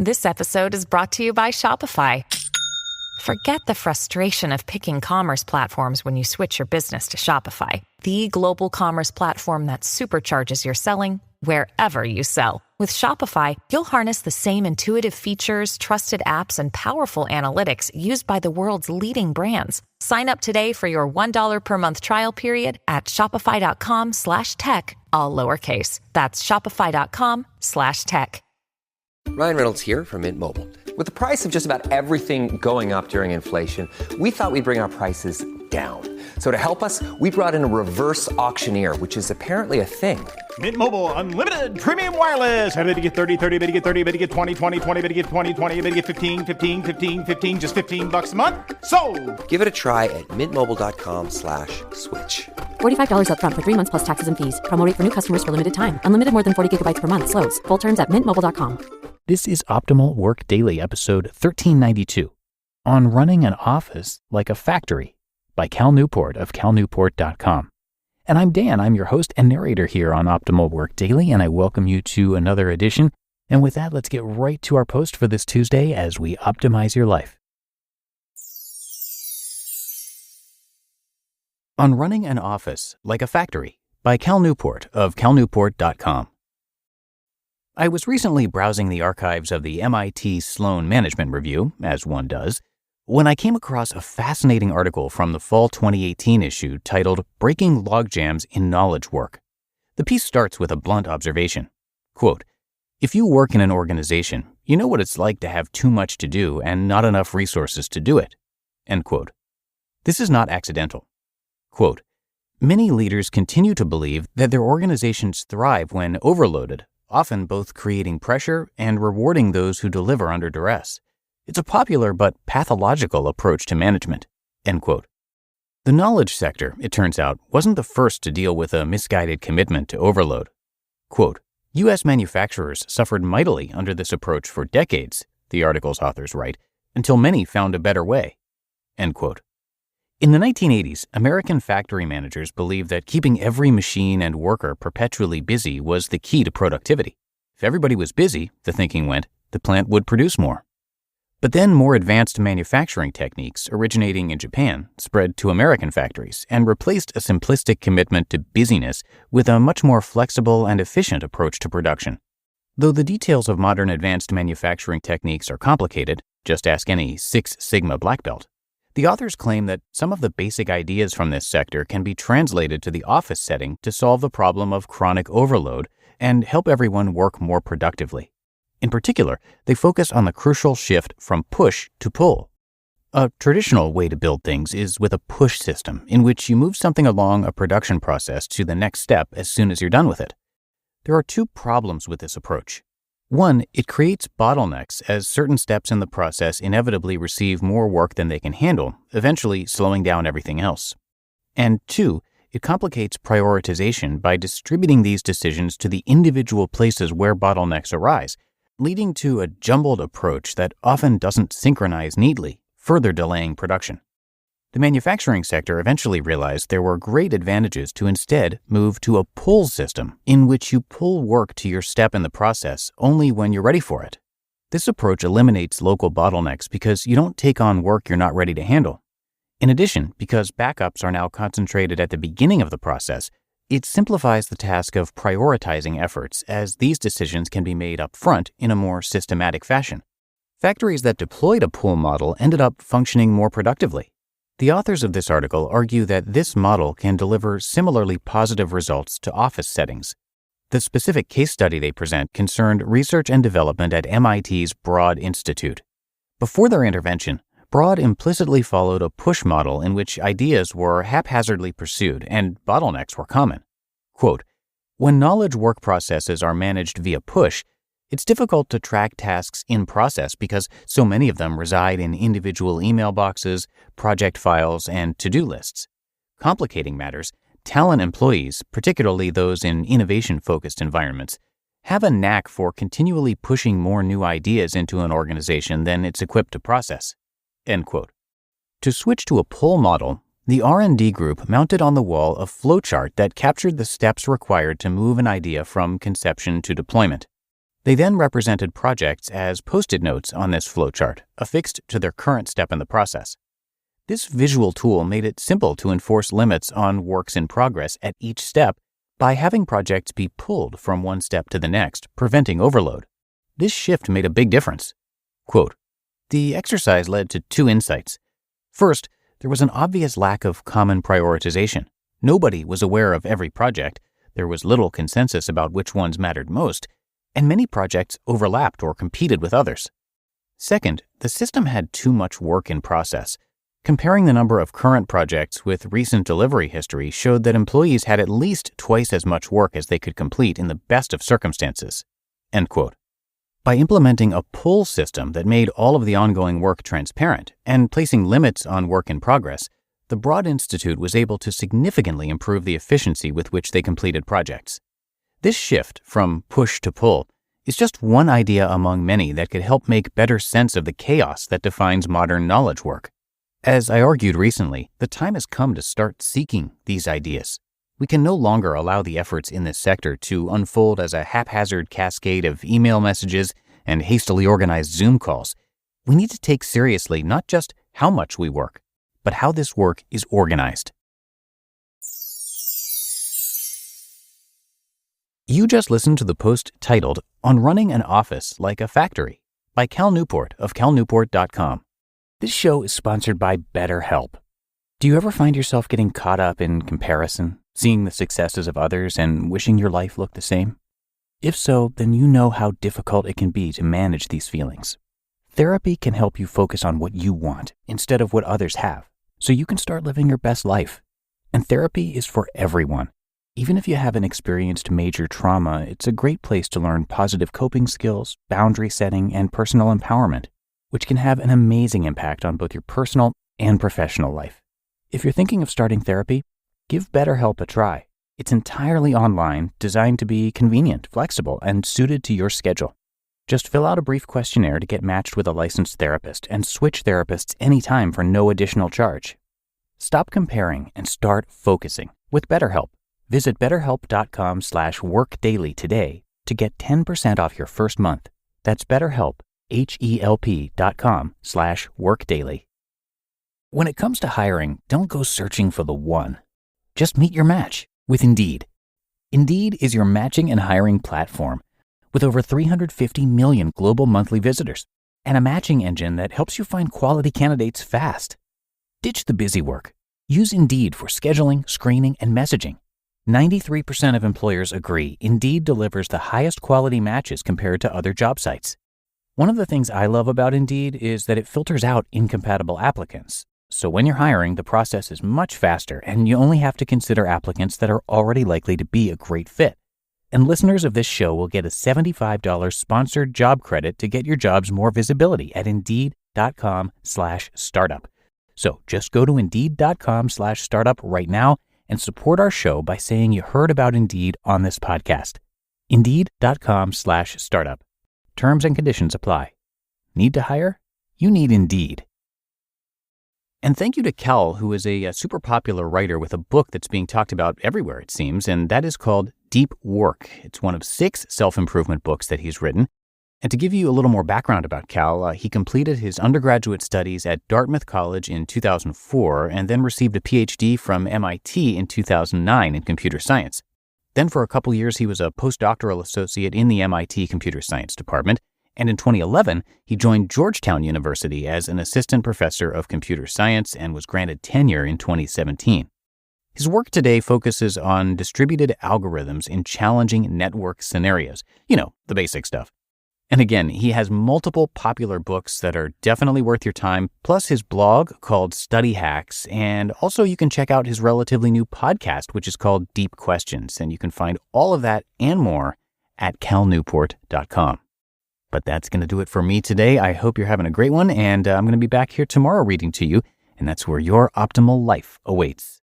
This episode is brought to you by Shopify. Forget the frustration of picking commerce platforms when you switch your business to Shopify, the global commerce platform that supercharges your selling wherever you sell. With Shopify, you'll harness the same intuitive features, trusted apps, and powerful analytics used by the world's leading brands. Sign up today for your $1 per month trial period at shopify.com/tech, all lowercase. That's shopify.com/tech. Ryan Reynolds here from Mint Mobile. With the price of just about everything going up during inflation, we thought we'd bring our prices down. So to help us, we brought in a reverse auctioneer, which is apparently a thing. Mint Mobile Unlimited Premium Wireless. How to get 30, 30, bit to get 30, bit to get 20, 20, 20, bit to get 20, 20, bit to get 15, 15, 15, 15, just $15 a month? Sold! Give it a try at mintmobile.com/switch. $45 up front for 3 months plus taxes and fees. Promo rate for new customers for limited time. Unlimited more than 40 gigabytes per month. Slows full terms at mintmobile.com. This is Optimal Work Daily, episode 1392, on running an office like a factory, by Cal Newport of calnewport.com. And I'm Dan, I'm your host and narrator here on Optimal Work Daily, and I welcome you to another edition. And with that, let's get right to our post for this Tuesday as we optimize your life. On running an office like a factory, by Cal Newport of calnewport.com. I was recently browsing the archives of the MIT Sloan Management Review, as one does, when I came across a fascinating article from the fall 2018 issue titled Breaking Logjams in Knowledge Work. The piece starts with a blunt observation. Quote, "If you work in an organization, you know what it's like to have too much to do and not enough resources to do it." End quote. This is not accidental. Quote, "Many leaders continue to believe that their organizations thrive when overloaded, often both creating pressure and rewarding those who deliver under duress. It's a popular but pathological approach to management." End quote. The knowledge sector, it turns out, wasn't the first to deal with a misguided commitment to overload. Quote, "U.S. manufacturers suffered mightily under this approach for decades," the article's authors write, "until many found a better way." End quote. In the 1980s, American factory managers believed that keeping every machine and worker perpetually busy was the key to productivity. If everybody was busy, the thinking went, the plant would produce more. But then more advanced manufacturing techniques originating in Japan spread to American factories and replaced a simplistic commitment to busyness with a much more flexible and efficient approach to production. Though the details of modern advanced manufacturing techniques are complicated, just ask any Six Sigma black belt, the authors claim that some of the basic ideas from this sector can be translated to the office setting to solve the problem of chronic overload and help everyone work more productively. In particular, they focus on the crucial shift from push to pull. A traditional way to build things is with a push system, in which you move something along a production process to the next step as soon as you're done with it. There are two problems with this approach. One, it creates bottlenecks as certain steps in the process inevitably receive more work than they can handle, eventually slowing down everything else. And two, it complicates prioritization by distributing these decisions to the individual places where bottlenecks arise, leading to a jumbled approach that often doesn't synchronize neatly, further delaying production. The manufacturing sector eventually realized there were great advantages to instead move to a pull system in which you pull work to your step in the process only when you're ready for it. This approach eliminates local bottlenecks because you don't take on work you're not ready to handle. In addition, because backups are now concentrated at the beginning of the process, it simplifies the task of prioritizing efforts as these decisions can be made up front in a more systematic fashion. Factories that deployed a pull model ended up functioning more productively. The authors of this article argue that this model can deliver similarly positive results to office settings. The specific case study they present concerned research and development at MIT's Broad Institute. Before their intervention, Broad implicitly followed a push model in which ideas were haphazardly pursued and bottlenecks were common. Quote, "When knowledge work processes are managed via push, it's difficult to track tasks in process because so many of them reside in individual email boxes, project files, and to-do lists. Complicating matters, talent employees, particularly those in innovation-focused environments, have a knack for continually pushing more new ideas into an organization than it's equipped to process." End quote. To switch to a pull model, the R&D group mounted on the wall a flowchart that captured the steps required to move an idea from conception to deployment. They then represented projects as post-it notes on this flowchart, affixed to their current step in the process. This visual tool made it simple to enforce limits on works in progress at each step by having projects be pulled from one step to the next, preventing overload. This shift made a big difference. Quote, "The exercise led to 2 insights. First, there was an obvious lack of common prioritization. Nobody was aware of every project, there was little consensus about which ones mattered most, and many projects overlapped or competed with others. Second, the system had too much work in process. Comparing the number of current projects with recent delivery history showed that employees had at least twice as much work as they could complete in the best of circumstances." End quote. By implementing a pull system that made all of the ongoing work transparent and placing limits on work in progress, the Broad Institute was able to significantly improve the efficiency with which they completed projects. This shift from push to pull is just one idea among many that could help make better sense of the chaos that defines modern knowledge work. As I argued recently, the time has come to start seeking these ideas. We can no longer allow the efforts in this sector to unfold as a haphazard cascade of email messages and hastily organized Zoom calls. We need to take seriously not just how much we work, but how this work is organized. You just listened to the post titled "On Running an Office Like a Factory" by Cal Newport of calnewport.com. This show is sponsored by BetterHelp. Do you ever find yourself getting caught up in comparison, seeing the successes of others and wishing your life looked the same? If so, then you know how difficult it can be to manage these feelings. Therapy can help you focus on what you want instead of what others have, so you can start living your best life. And therapy is for everyone. Even if you haven't experienced major trauma, it's a great place to learn positive coping skills, boundary setting, and personal empowerment, which can have an amazing impact on both your personal and professional life. If you're thinking of starting therapy, give BetterHelp a try. It's entirely online, designed to be convenient, flexible, and suited to your schedule. Just fill out a brief questionnaire to get matched with a licensed therapist and switch therapists anytime for no additional charge. Stop comparing and start focusing with BetterHelp. Visit betterhelp.com/workdaily today to get 10% off your first month. That's BetterHelp, HELP.com/workdaily. When it comes to hiring, don't go searching for the one. Just meet your match with Indeed. Indeed is your matching and hiring platform with over 350 million global monthly visitors and a matching engine that helps you find quality candidates fast. Ditch the busy work. Use Indeed for scheduling, screening, and messaging. 93% of employers agree Indeed delivers the highest quality matches compared to other job sites. One of the things I love about Indeed is that it filters out incompatible applicants. So when you're hiring, the process is much faster and you only have to consider applicants that are already likely to be a great fit. And listeners of this show will get a $75 sponsored job credit to get your jobs more visibility at Indeed.com/startup. So just go to Indeed.com/startup right now and support our show by saying you heard about Indeed on this podcast. Indeed.com/startup. Terms and conditions apply. Need to hire? You need Indeed. And thank you to Cal, who is a super popular writer with a book that's being talked about everywhere, it seems, and that is called Deep Work. It's one of 6 self-improvement books that he's written. And to give you a little more background about Cal, he completed his undergraduate studies at Dartmouth College in 2004 and then received a PhD from MIT in 2009 in computer science. Then for a couple years, he was a postdoctoral associate in the MIT computer science department. And in 2011, he joined Georgetown University as an assistant professor of computer science and was granted tenure in 2017. His work today focuses on distributed algorithms in challenging network scenarios. You know, the basic stuff. And again, he has multiple popular books that are definitely worth your time, plus his blog called Study Hacks. And also you can check out his relatively new podcast, which is called Deep Questions. And you can find all of that and more at calnewport.com. But that's going to do it for me today. I hope you're having a great one. And I'm going to be back here tomorrow reading to you. And that's where your optimal life awaits.